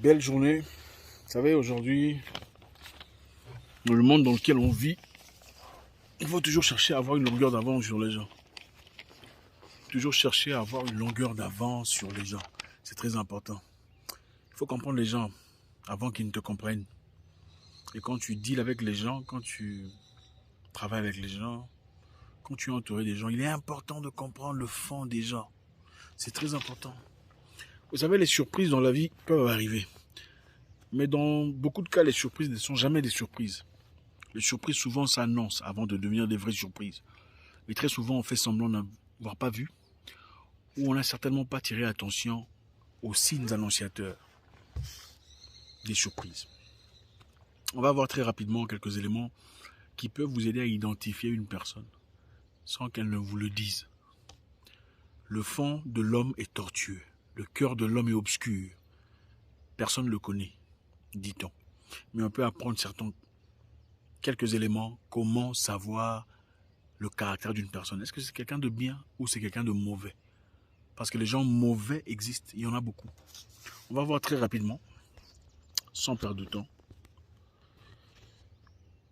Belle journée. Vous savez, aujourd'hui, dans le monde dans lequel on vit, il faut toujours chercher à avoir une longueur d'avance sur les gens. Toujours chercher à avoir une longueur d'avance sur les gens. C'est très important. Il faut comprendre les gens avant qu'ils ne te comprennent. Et quand tu deals avec les gens, quand tu travailles avec les gens, quand tu es entouré des gens, il est important de comprendre le fond des gens. C'est très important. Vous savez, les surprises dans la vie peuvent arriver. Mais dans beaucoup de cas, les surprises ne sont jamais des surprises. Les surprises souvent s'annoncent avant de devenir des vraies surprises. Et très souvent, on fait semblant n'avoir pas vu ou on n'a certainement pas tiré attention aux signes annonciateurs des surprises. On va voir très rapidement quelques éléments qui peuvent vous aider à identifier une personne sans qu'elle ne vous le dise. Le fond de l'homme est tortueux. Le cœur de l'homme est obscur. Personne ne le connaît, dit-on. Mais on peut apprendre quelques éléments, comment savoir le caractère d'une personne. Est-ce que c'est quelqu'un de bien ou c'est quelqu'un de mauvais? Parce que les gens mauvais existent, il y en a beaucoup. On va voir très rapidement, sans perdre de temps,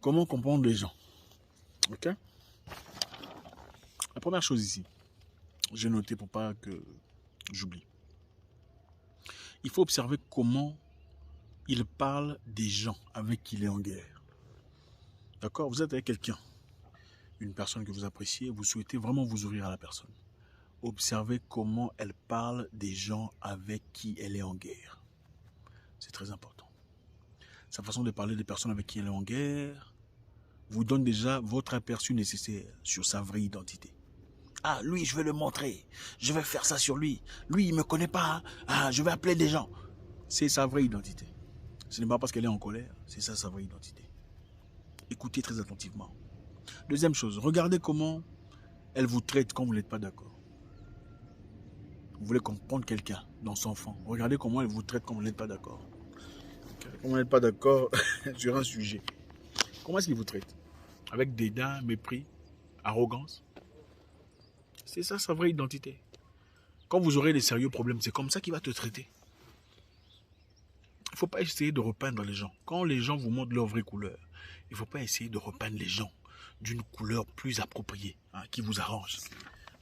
comment comprendre les gens. Ok? La première chose ici, j'ai noté pour pas que j'oublie. Il faut observer comment il parle des gens avec qui il est en guerre. D'accord? Vous êtes avec quelqu'un, une personne que vous appréciez, vous souhaitez vraiment vous ouvrir à la personne. Observez comment elle parle des gens avec qui elle est en guerre. C'est très important. Sa façon de parler des personnes avec qui elle est en guerre vous donne déjà votre aperçu nécessaire sur sa vraie identité. Ah, lui, je vais le montrer. Je vais faire ça sur lui. Lui, il ne me connaît pas. Ah, je vais appeler des gens. C'est sa vraie identité. Ce n'est pas parce qu'elle est en colère, c'est ça sa vraie identité. Écoutez très attentivement. Deuxième chose, regardez comment elle vous traite quand vous n'êtes pas d'accord. Vous voulez comprendre quelqu'un dans son fond. Regardez comment elle vous traite quand vous n'êtes pas d'accord. Quand vous n'êtes pas d'accord sur un sujet. Comment est-ce qu'il vous traite? Avec dédain, mépris, arrogance? C'est ça sa vraie identité. Quand vous aurez des sérieux problèmes, c'est comme ça qu'il va te traiter. Il ne faut pas essayer de repeindre les gens. Quand les gens vous montrent leur vraie couleur, il ne faut pas essayer de repeindre les gens d'une couleur plus appropriée, qui vous arrange.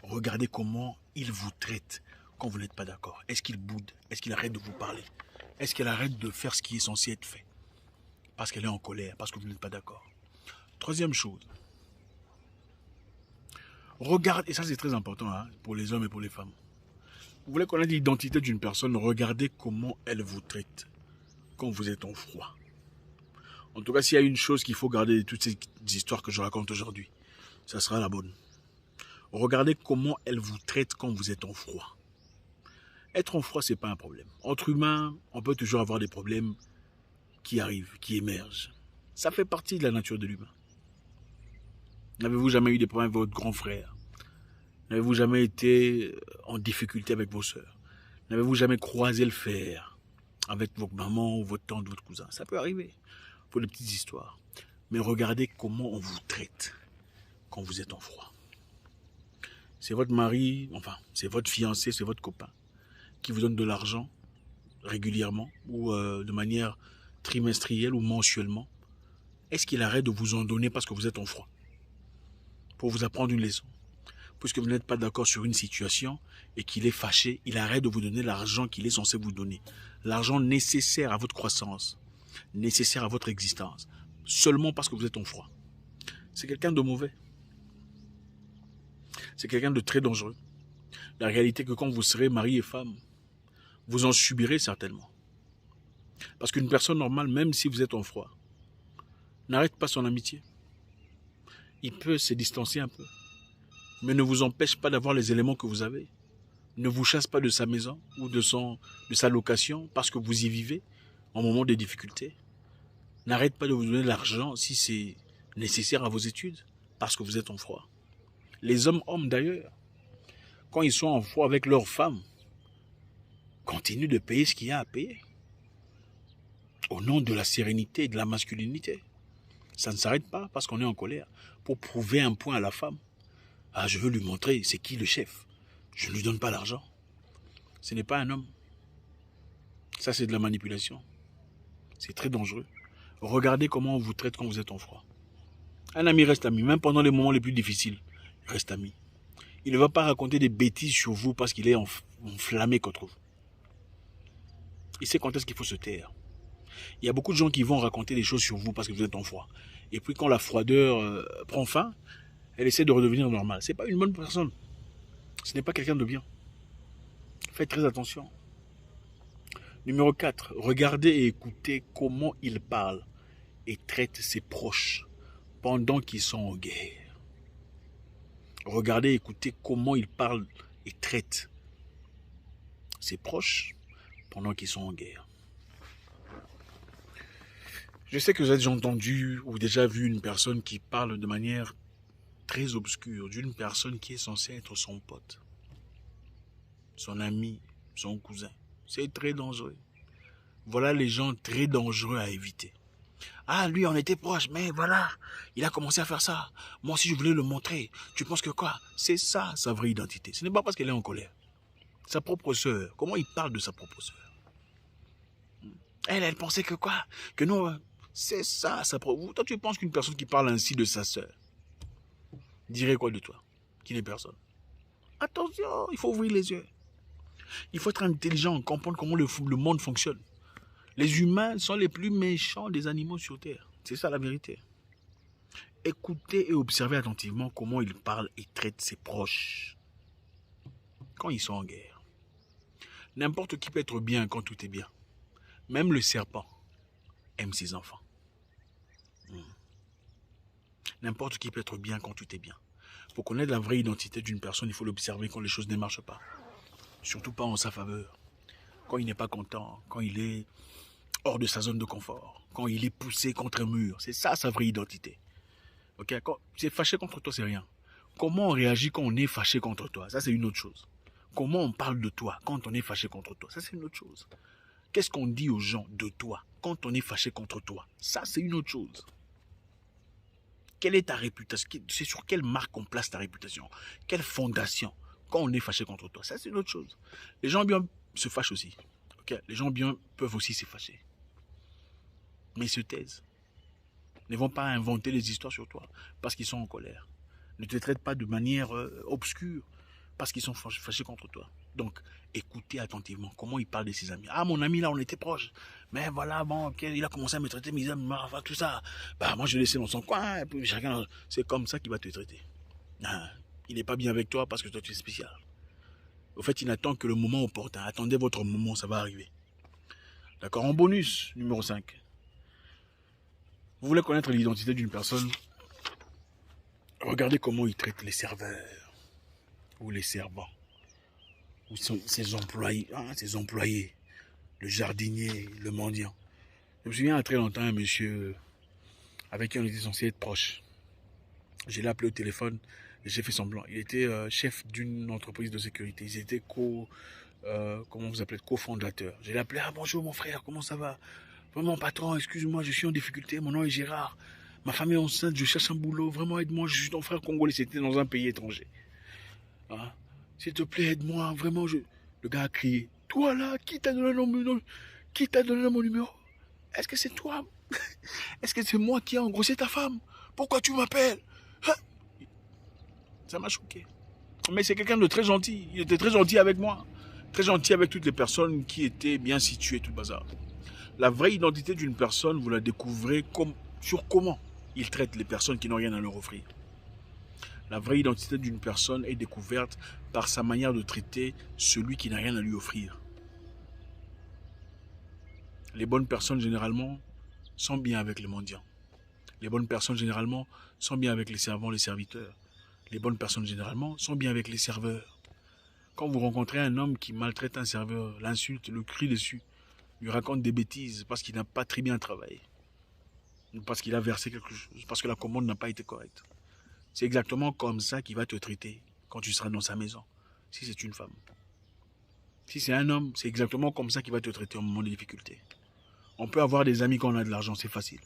Regardez comment il vous traite quand vous n'êtes pas d'accord. Est-ce qu'il boude? Est-ce qu'il arrête de vous parler? Est-ce qu'elle arrête de faire ce qui est censé être fait? Parce qu'elle est en colère, parce que vous n'êtes pas d'accord. Troisième chose, regardez, et ça c'est très important pour les hommes et pour les femmes. Vous voulez connaître l'identité d'une personne, regardez comment elle vous traite quand vous êtes en froid. En tout cas, s'il y a une chose qu'il faut garder de toutes ces histoires que je raconte aujourd'hui, ça sera la bonne. Regardez comment elle vous traite quand vous êtes en froid. Être en froid, ce n'est pas un problème. Entre humains, on peut toujours avoir des problèmes qui arrivent, qui émergent. Ça fait partie de la nature de l'humain. N'avez-vous jamais eu des problèmes avec votre grand frère? N'avez-vous jamais été en difficulté avec vos sœurs? N'avez-vous jamais croisé le fer avec votre maman ou votre tante, votre cousin? Ça peut arriver pour des petites histoires. Mais regardez comment on vous traite quand vous êtes en froid. C'est votre mari, enfin, c'est votre fiancé, c'est votre copain qui vous donne de l'argent régulièrement ou de manière trimestrielle ou mensuellement. Est-ce qu'il arrête de vous en donner parce que vous êtes en froid? Pour vous apprendre une leçon. Puisque vous n'êtes pas d'accord sur une situation et qu'il est fâché, il arrête de vous donner l'argent qu'il est censé vous donner. L'argent nécessaire à votre croissance, nécessaire à votre existence, seulement parce que vous êtes en froid. C'est quelqu'un de mauvais. C'est quelqu'un de très dangereux. La réalité est que quand vous serez mari et femme, vous en subirez certainement. Parce qu'une personne normale, même si vous êtes en froid, n'arrête pas son amitié. Il peut se distancer un peu, mais ne vous empêche pas d'avoir les éléments que vous avez. Ne vous chasse pas de sa maison ou de sa location parce que vous y vivez en moment de difficulté. N'arrête pas de vous donner de l'argent si c'est nécessaire à vos études parce que vous êtes en froid. Les hommes d'ailleurs, quand ils sont en froid avec leurs femmes, continuent de payer ce qu'il y a à payer. Au nom de la sérénité et de la masculinité. Ça ne s'arrête pas parce qu'on est en colère. Pour prouver un point à la femme. Ah, je veux lui montrer c'est qui le chef. Je ne lui donne pas l'argent. Ce n'est pas un homme. Ça, c'est de la manipulation. C'est très dangereux. Regardez comment on vous traite quand vous êtes en froid. Un ami reste ami, même pendant les moments les plus difficiles. Il reste ami. Il ne va pas raconter des bêtises sur vous parce qu'il est enflammé contre vous. Il sait quand est-ce qu'il faut se taire. Il y a beaucoup de gens qui vont raconter des choses sur vous parce que vous êtes en froid. Et puis quand la froideur prend fin, elle essaie de redevenir normale. Ce n'est pas une bonne personne. Ce n'est pas quelqu'un de bien. Faites très attention. Numéro 4. Regardez et écoutez comment il parle et traite ses proches pendant qu'ils sont en guerre. Regardez et écoutez comment il parle et traite ses proches pendant qu'ils sont en guerre. Je sais que vous avez déjà entendu ou déjà vu une personne qui parle de manière très obscure d'une personne qui est censée être son pote, son ami, son cousin. C'est très dangereux. Voilà les gens très dangereux à éviter. Ah, lui, on était proches, mais voilà, il a commencé à faire ça. Moi aussi, je voulais le montrer. Tu penses que quoi? C'est ça, sa vraie identité. Ce n'est pas parce qu'elle est en colère. Sa propre sœur. Comment il parle de sa propre sœur? Elle pensait que quoi? Que nous, c'est ça, sa propre... Toi, tu penses qu'une personne qui parle ainsi de sa sœur dirait quoi de toi? Qu'il est personne. Attention, il faut ouvrir les yeux. Il faut être intelligent, comprendre comment le monde fonctionne. Les humains sont les plus méchants des animaux sur Terre. C'est ça la vérité. Écoutez et observez attentivement comment il parle et traite ses proches quand ils sont en guerre. N'importe qui peut être bien quand tout est bien. Même le serpent aime ses enfants. N'importe qui peut être bien quand tout est bien. Pour connaître la vraie identité d'une personne, il faut l'observer quand les choses ne marchent pas. Surtout pas en sa faveur. Quand il n'est pas content, quand il est hors de sa zone de confort, quand il est poussé contre un mur. C'est ça sa vraie identité. Okay? Quand c'est fâché contre toi, c'est rien. Comment on réagit quand on est fâché contre toi? Ça, c'est une autre chose. Comment on parle de toi quand on est fâché contre toi? Ça, c'est une autre chose. Qu'est-ce qu'on dit aux gens de toi quand on est fâché contre toi? Ça, c'est une autre chose. Quelle est ta réputation? C'est sur quelle marque on place ta réputation? Quelle fondation quand on est fâché contre toi? Ça, c'est une autre chose. Les gens bien se fâchent aussi. Okay? Les gens bien peuvent aussi se fâcher. Mais ils se taisent. Ils ne vont pas inventer des histoires sur toi parce qu'ils sont en colère. Ne te traitent pas de manière obscure parce qu'ils sont fâchés contre toi. Donc, écoutez attentivement comment il parle de ses amis. Ah, mon ami là, on était proches. Mais voilà, bon, okay, il a commencé à me traiter, mes amis, tout ça. Bah, moi, je l'ai laissé dans son coin. Et puis chacun, c'est comme ça qu'il va te traiter. Ah, il n'est pas bien avec toi parce que toi, tu es spécial. Au fait, il n'attend que le moment opportun. Attendez votre moment, ça va arriver. D'accord? En bonus, numéro 5. Vous voulez connaître l'identité d'une personne? Regardez comment il traite les serveurs ou les servants ou ses employés, le jardinier, le mendiant. Je me souviens à très longtemps un monsieur avec qui on était censé être proche. Je l'ai appelé au téléphone et j'ai fait semblant. Il était chef d'une entreprise de sécurité. Ils étaient cofondateurs. Je l'ai appelé, ah bonjour mon frère, comment ça va? Vraiment patron, excuse-moi, je suis en difficulté, mon nom est Gérard. Ma famille est enceinte, je cherche un boulot, vraiment aide-moi, je suis ton frère congolais, c'était dans un pays étranger. Hein? S'il te plaît, aide-moi, vraiment, Le gars a crié, toi là, qui t'a donné mon numéro? Est-ce que c'est toi? Est-ce que c'est moi qui ai engrossé ta femme? Pourquoi tu m'appelles? Hein? Ça m'a choqué. Mais c'est quelqu'un de très gentil, il était très gentil avec moi. Très gentil avec toutes les personnes qui étaient bien situées, tout le bazar. La vraie identité d'une personne, vous la découvrez sur comment il traite les personnes qui n'ont rien à leur offrir. La vraie identité d'une personne est découverte par sa manière de traiter celui qui n'a rien à lui offrir. Les bonnes personnes, généralement, sont bien avec les mendiants. Les bonnes personnes, généralement, sont bien avec les servants, les serviteurs. Les bonnes personnes, généralement, sont bien avec les serveurs. Quand vous rencontrez un homme qui maltraite un serveur, l'insulte, le crie dessus, lui raconte des bêtises parce qu'il n'a pas très bien travaillé, parce qu'il a versé quelque chose, parce que la commande n'a pas été correcte. C'est exactement comme ça qu'il va te traiter quand tu seras dans sa maison, si c'est une femme. Si c'est un homme, c'est exactement comme ça qu'il va te traiter au moment des difficultés. On peut avoir des amis quand on a de l'argent, c'est facile.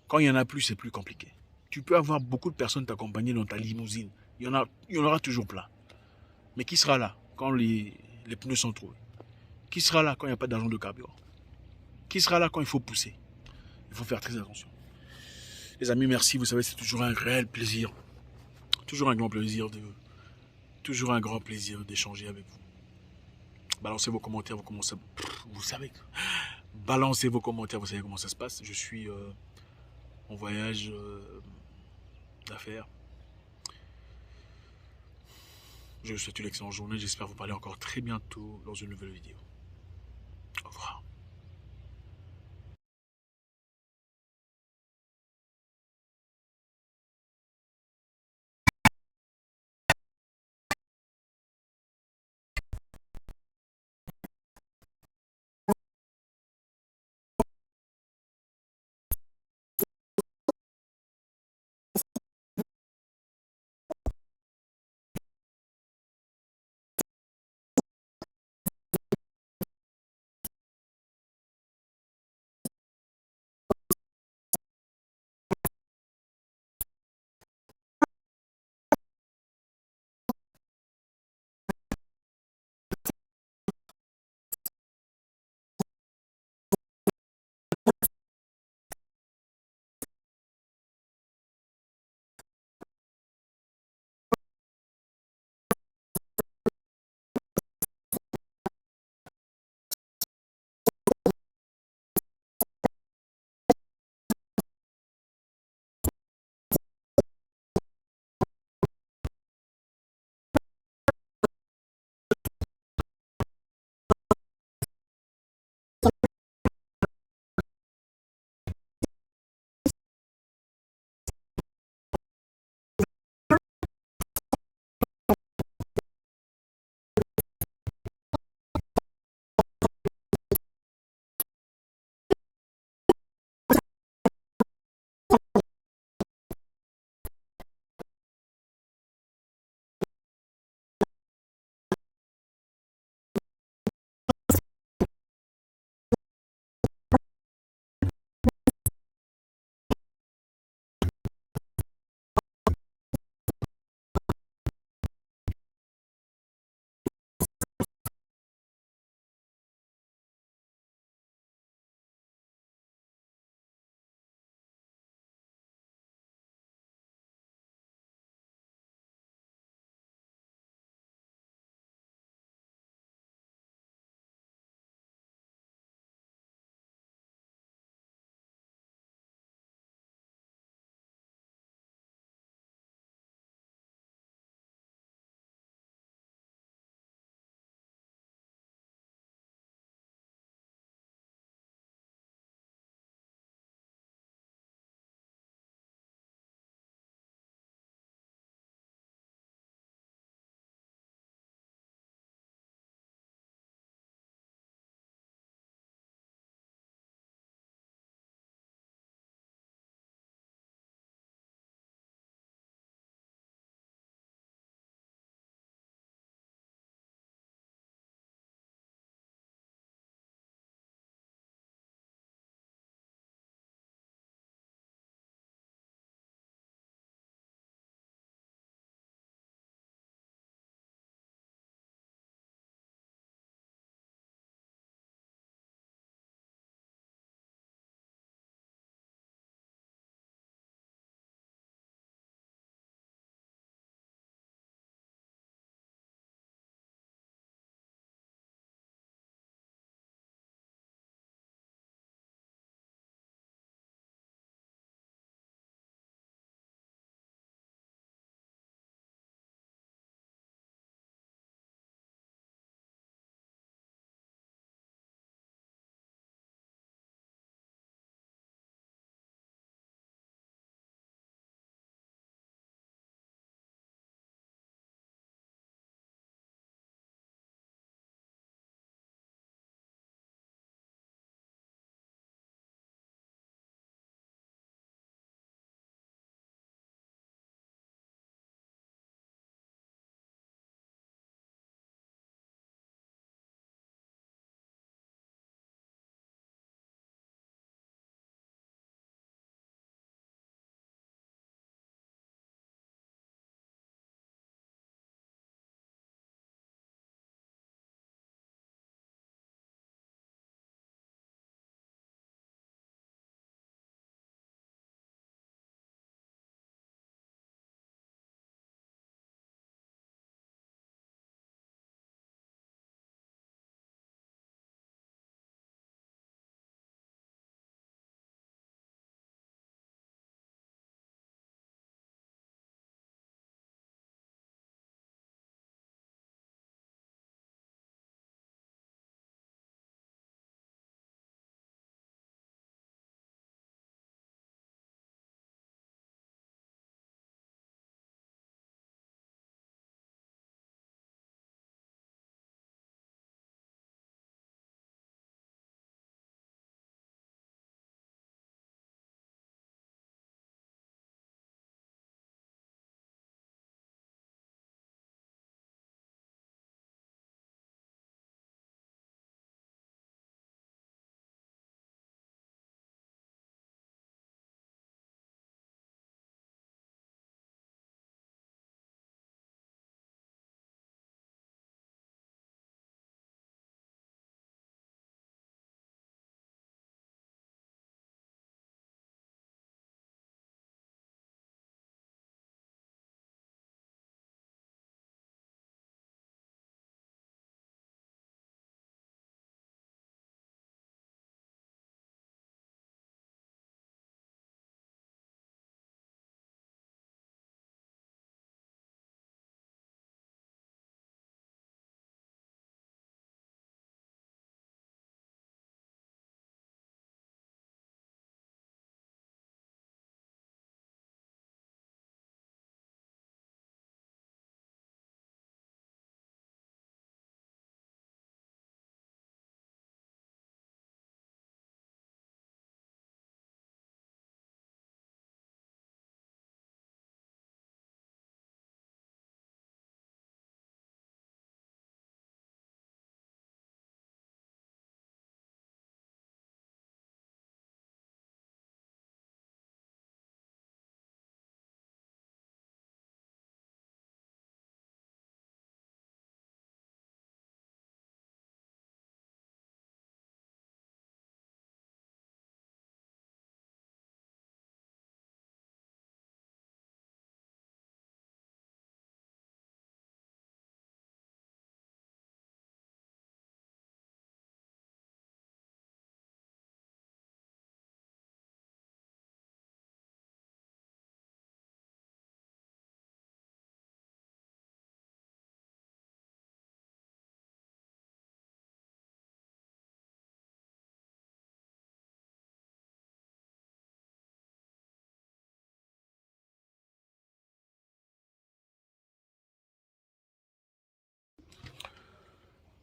Quand il n'y en a plus, c'est plus compliqué. Tu peux avoir beaucoup de personnes t'accompagner dans ta limousine. Il y en aura toujours plein. Mais qui sera là quand les pneus sont troués? Qui sera là quand il n'y a pas d'argent de carburant? Qui sera là quand il faut pousser? Il faut faire très attention. Les amis, merci. Vous savez, c'est toujours un réel plaisir. Toujours un grand plaisir d'échanger avec vous. Balancez vos commentaires, vous savez. Balancez vos commentaires, vous savez comment ça se passe. Je suis en voyage d'affaires. Je vous souhaite une excellente journée. J'espère vous parler encore très bientôt dans une nouvelle vidéo. Au revoir.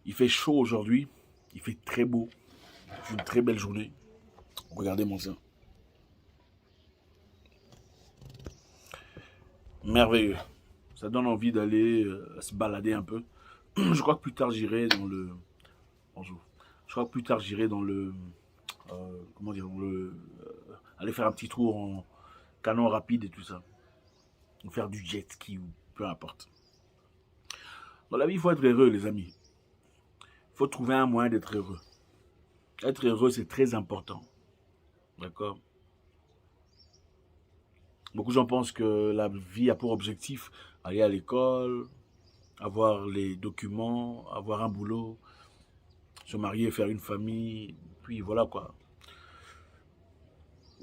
Il fait chaud aujourd'hui. Il fait très beau. C'est une très belle journée. Regardez mon sein. Merveilleux. Ça donne envie d'aller se balader un peu. Je crois que plus tard j'irai dans le... Bonjour. Je crois que plus tard j'irai dans le... comment dire, aller faire un petit tour en canon rapide et tout ça. Ou faire du jet ski ou peu importe. Dans la vie, il faut être heureux, les amis. Il faut trouver un moyen d'être heureux. Être heureux, c'est très important. D'accord? Beaucoup de gens pensent que la vie a pour objectif aller à l'école, avoir les documents, avoir un boulot, se marier, faire une famille, puis voilà quoi.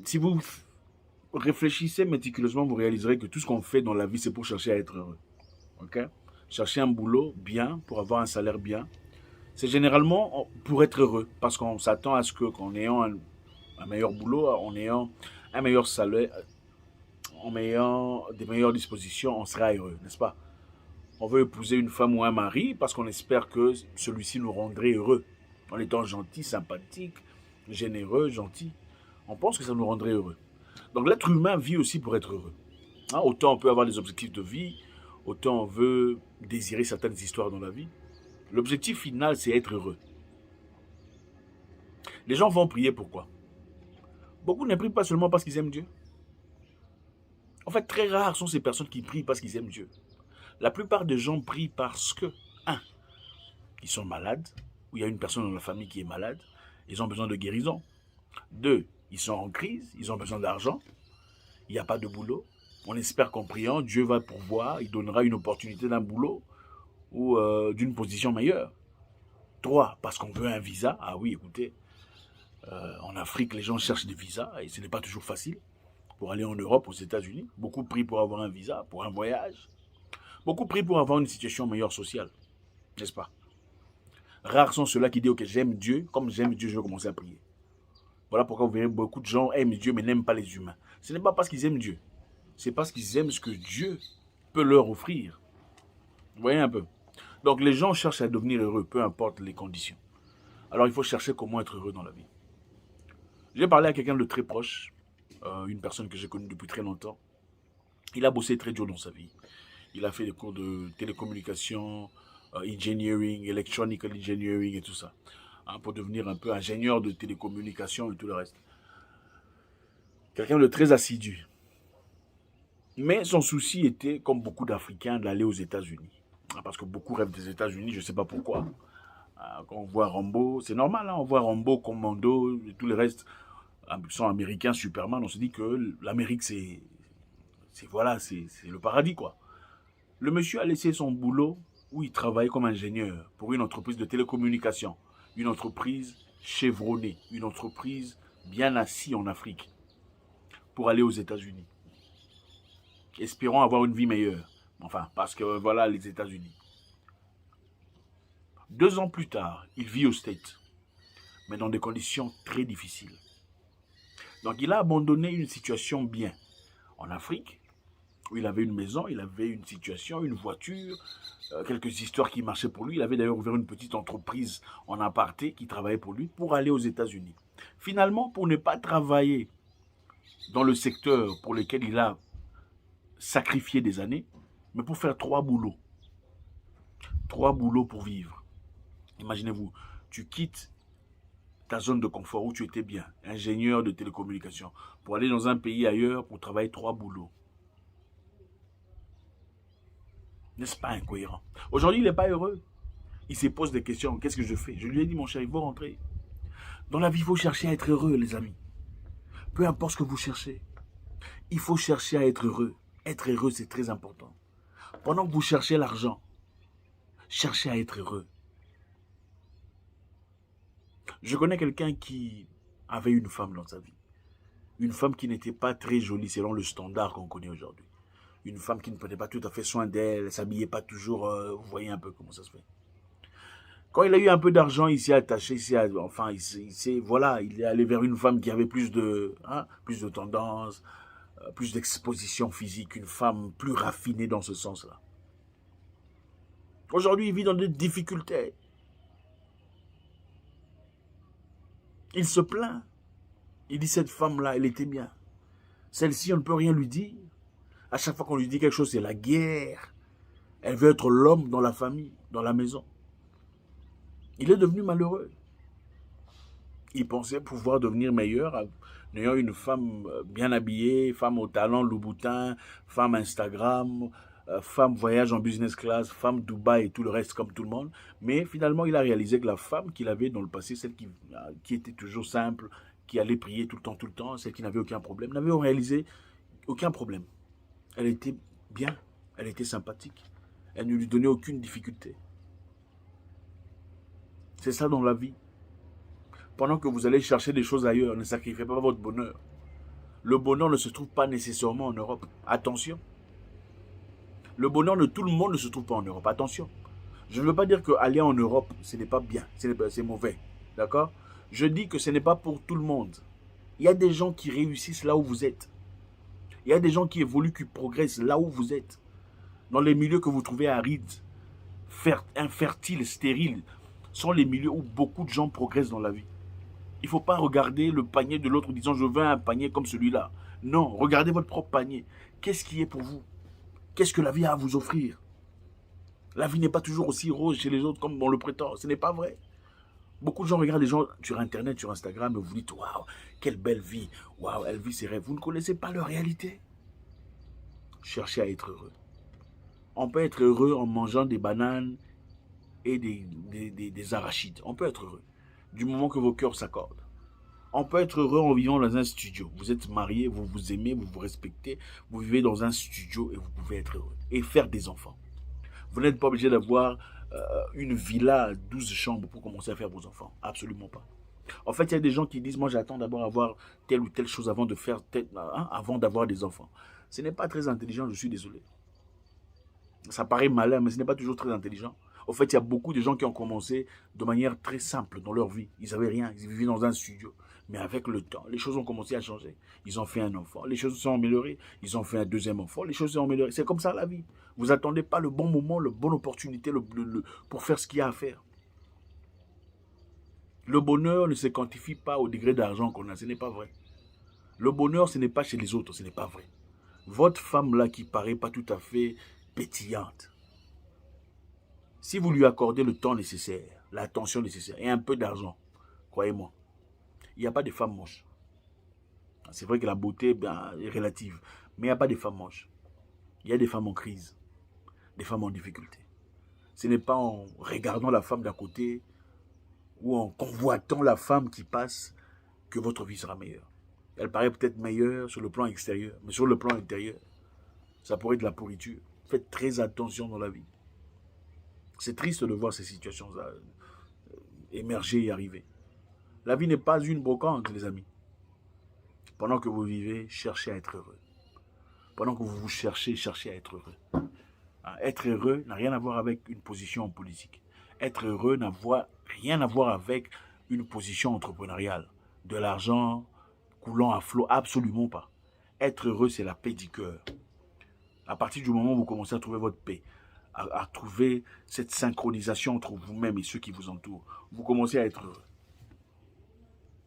Si vous réfléchissez méticuleusement, vous réaliserez que tout ce qu'on fait dans la vie, c'est pour chercher à être heureux. Ok? Chercher un boulot bien, pour avoir un salaire bien. C'est généralement pour être heureux, parce qu'on s'attend à ce qu'en ayant un meilleur boulot, en ayant un meilleur salaire, en ayant des meilleures dispositions, on sera heureux, n'est-ce pas? On veut épouser une femme ou un mari parce qu'on espère que celui-ci nous rendrait heureux. En étant gentil, sympathique, généreux, gentil, on pense que ça nous rendrait heureux. Donc l'être humain vit aussi pour être heureux. Hein, autant on peut avoir des objectifs de vie, autant on veut désirer certaines histoires dans la vie. L'objectif final, c'est être heureux. Les gens vont prier pourquoi? Beaucoup ne prient pas seulement parce qu'ils aiment Dieu. En fait, très rares sont ces personnes qui prient parce qu'ils aiment Dieu. La plupart des gens prient parce que, un, ils sont malades, ou il y a une personne dans la famille qui est malade, ils ont besoin de guérison. Deux, ils sont en crise, ils ont besoin d'argent, il n'y a pas de boulot. On espère qu'en priant, Dieu va pourvoir, il donnera une opportunité d'un boulot ou d'une position meilleure. Trois, parce qu'on veut un visa. Ah oui, écoutez, en Afrique, les gens cherchent des visas et ce n'est pas toujours facile. Pour aller en Europe, aux États-Unis, beaucoup prient pour avoir un visa, pour un voyage. Beaucoup prient pour avoir une situation meilleure sociale, n'est-ce pas? Rares sont ceux-là qui disent, ok, j'aime Dieu, comme j'aime Dieu, je vais commencer à prier. Voilà pourquoi vous verrez beaucoup de gens aiment Dieu, mais n'aiment pas les humains. Ce n'est pas parce qu'ils aiment Dieu, c'est parce qu'ils aiment ce que Dieu peut leur offrir. Vous voyez un peu? Donc les gens cherchent à devenir heureux, peu importe les conditions. Alors il faut chercher comment être heureux dans la vie. J'ai parlé à quelqu'un de très proche, une personne que j'ai connue depuis très longtemps. Il a bossé très dur dans sa vie. Il a fait des cours de télécommunication, engineering, electronical engineering et tout ça. Hein, pour devenir un peu ingénieur de télécommunication et tout le reste. Quelqu'un de très assidu. Mais son souci était, comme beaucoup d'Africains, d'aller aux États-Unis. Parce que beaucoup rêvent des États-Unis, je ne sais pas pourquoi. Quand on voit Rambo, c'est normal, hein, on voit Rambo, Commando et tout le reste sont américains, Superman. On se dit que l'Amérique, c'est voilà, c'est le paradis, quoi. Le monsieur a laissé son boulot où il travaillait comme ingénieur pour une entreprise de télécommunications, une entreprise chevronnée, une entreprise bien assise en Afrique, pour aller aux États-Unis. Espérons avoir une vie meilleure. Enfin, parce que voilà les États-Unis. 2 ans plus tard, il vit aux States, mais dans des conditions très difficiles. Donc il a abandonné une situation bien en Afrique, où il avait une maison, il avait une situation, une voiture, quelques histoires qui marchaient pour lui. Il avait d'ailleurs ouvert une petite entreprise en aparté qui travaillait pour lui pour aller aux États-Unis. Finalement, pour ne pas travailler dans le secteur pour lequel il a sacrifié des années, mais pour faire 3 boulots. 3 boulots pour vivre. Imaginez-vous, tu quittes ta zone de confort où tu étais bien, ingénieur de télécommunications, pour aller dans un pays ailleurs pour travailler 3 boulots. N'est-ce pas incohérent? Aujourd'hui, il n'est pas heureux. Il se pose des questions. Qu'est-ce que je fais? Je lui ai dit, mon cher, il faut rentrer. Dans la vie, il faut chercher à être heureux, les amis. Peu importe ce que vous cherchez. Il faut chercher à être heureux. Être heureux, c'est très important. Pendant que vous cherchez l'argent, cherchez à être heureux. Je connais quelqu'un qui avait une femme dans sa vie. Une femme qui n'était pas très jolie selon le standard qu'on connaît aujourd'hui. Une femme qui ne prenait pas tout à fait soin d'elle, elle ne s'habillait pas toujours, vous voyez un peu comment ça se fait. Quand il a eu un peu d'argent, il s'est attaché, enfin, voilà, il est allé vers une femme qui avait plus de tendance, plus d'exposition physique, une femme plus raffinée dans ce sens-là. Aujourd'hui, il vit dans des difficultés. Il se plaint. Il dit, cette femme-là, elle était bien. Celle-ci, on ne peut rien lui dire. À chaque fois qu'on lui dit quelque chose, c'est la guerre. Elle veut être l'homme dans la famille, dans la maison. Il est devenu malheureux. Il pensait pouvoir devenir meilleur en ayant une femme bien habillée, femme au talent Louboutin, femme Instagram, femme voyage en business class, femme Dubaï et tout le reste comme tout le monde. Mais finalement, il a réalisé que la femme qu'il avait dans le passé, celle qui était toujours simple, qui allait prier tout le temps, celle qui n'avait aucun problème, n'avait réalisé aucun problème. Elle était bien, elle était sympathique, elle ne lui donnait aucune difficulté. C'est ça dans la vie. Pendant que vous allez chercher des choses ailleurs, ne sacrifiez pas votre bonheur. Le bonheur ne se trouve pas nécessairement en Europe. Attention. Le bonheur de tout le monde ne se trouve pas en Europe. Attention. Je ne veux pas dire qu'aller en Europe, ce n'est pas bien, c'est mauvais. D'accord? Je dis que ce n'est pas pour tout le monde. Il y a des gens qui réussissent là où vous êtes. Il y a des gens qui évoluent, qui progressent là où vous êtes. Dans les milieux que vous trouvez arides, infertiles, stériles, sont les milieux où beaucoup de gens progressent dans la vie. Il ne faut pas regarder le panier de l'autre en disant « je veux un panier comme celui-là ». Non, regardez votre propre panier. Qu'est-ce qui est pour vous? Qu'est-ce que la vie a à vous offrir? La vie n'est pas toujours aussi rose chez les autres comme on le prétend. Ce n'est pas vrai. Beaucoup de gens regardent les gens sur Internet, sur Instagram et vous dites « waouh, quelle belle vie, waouh, elle vit ses rêves ». Vous ne connaissez pas leur réalité. Cherchez à être heureux. On peut être heureux en mangeant des bananes et des arachides. On peut être heureux. Du moment que vos cœurs s'accordent. On peut être heureux en vivant dans un studio. Vous êtes marié, vous vous aimez, vous vous respectez, vous vivez dans un studio et vous pouvez être heureux. Et faire des enfants. Vous n'êtes pas obligé d'avoir une villa à 12 chambres pour commencer à faire vos enfants. Absolument pas. En fait, il y a des gens qui disent, moi j'attends d'abord avoir telle ou telle chose avant de faire avant d'avoir des enfants. Ce n'est pas très intelligent, je suis désolé. Ça paraît malin, mais ce n'est pas toujours très intelligent. Au fait, il y a beaucoup de gens qui ont commencé de manière très simple dans leur vie. Ils n'avaient rien, ils vivaient dans un studio. Mais avec le temps, les choses ont commencé à changer. Ils ont fait un enfant, les choses se sont améliorées. Ils ont fait un deuxième enfant, les choses se sont améliorées. C'est comme ça la vie. Vous n'attendez pas le bon moment, la bonne opportunité pour faire ce qu'il y a à faire. Le bonheur ne se quantifie pas au degré d'argent qu'on a, ce n'est pas vrai. Le bonheur, ce n'est pas chez les autres, ce n'est pas vrai. Votre femme là qui paraît pas tout à fait pétillante, si vous lui accordez le temps nécessaire, l'attention nécessaire et un peu d'argent, croyez-moi, il n'y a pas de femme moche. C'est vrai que la beauté est relative, mais il n'y a pas de femmes moches. Il y a des femmes en crise, des femmes en difficulté. Ce n'est pas en regardant la femme d'à côté ou en convoitant la femme qui passe que votre vie sera meilleure. Elle paraît peut-être meilleure sur le plan extérieur, mais sur le plan intérieur, ça pourrait être de la pourriture. Faites très attention dans la vie. C'est triste de voir ces situations émerger et arriver. La vie n'est pas une brocante, les amis. Pendant que vous vivez, cherchez à être heureux. Pendant que vous vous cherchez, cherchez à être heureux. Être heureux n'a rien à voir avec une position en politique. Être heureux n'a rien à voir avec une position entrepreneuriale. De l'argent coulant à flot, absolument pas. Être heureux, c'est la paix du cœur. À partir du moment où vous commencez à trouver votre paix, à trouver cette synchronisation entre vous-même et ceux qui vous entourent, vous commencez à être heureux.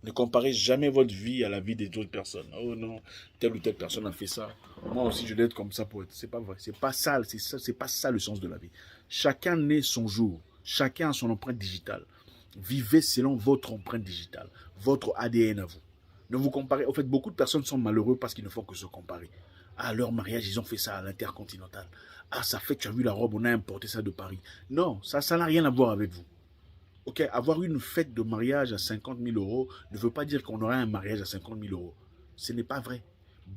Ne comparez jamais votre vie à la vie des autres personnes. Oh non, telle ou telle personne a fait ça. Moi aussi, je dois être comme ça pour être. C'est pas vrai. C'est pas ça. C'est pas ça le sens de la vie. Chacun naît son jour. Chacun a son empreinte digitale. Vivez selon votre empreinte digitale, votre ADN à vous. Ne vous comparez. En fait, beaucoup de personnes sont malheureux parce qu'ils ne font que se comparer. À leur mariage, ils ont fait ça à l'intercontinental. Ah, ça fait, tu as vu la robe, on a importé ça de Paris. Non, ça n'a rien à voir avec vous. Ok, avoir une fête de mariage à 50 000 € ne veut pas dire qu'on aura un mariage à 50 000 €. Ce n'est pas vrai.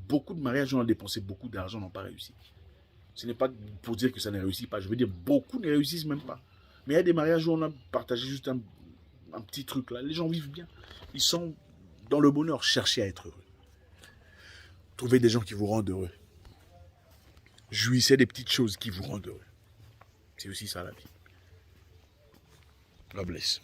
Beaucoup de mariages où on a dépensé beaucoup d'argent n'ont pas réussi. Ce n'est pas pour dire que ça ne réussit pas. Je veux dire, beaucoup ne réussissent même pas. Mais il y a des mariages où on a partagé juste un petit truc là. Les gens vivent bien. Ils sont dans le bonheur. Cherchez à être heureux. Trouvez des gens qui vous rendent heureux. Jouissez des petites choses qui vous rendent heureux. C'est aussi ça la vie. God bless.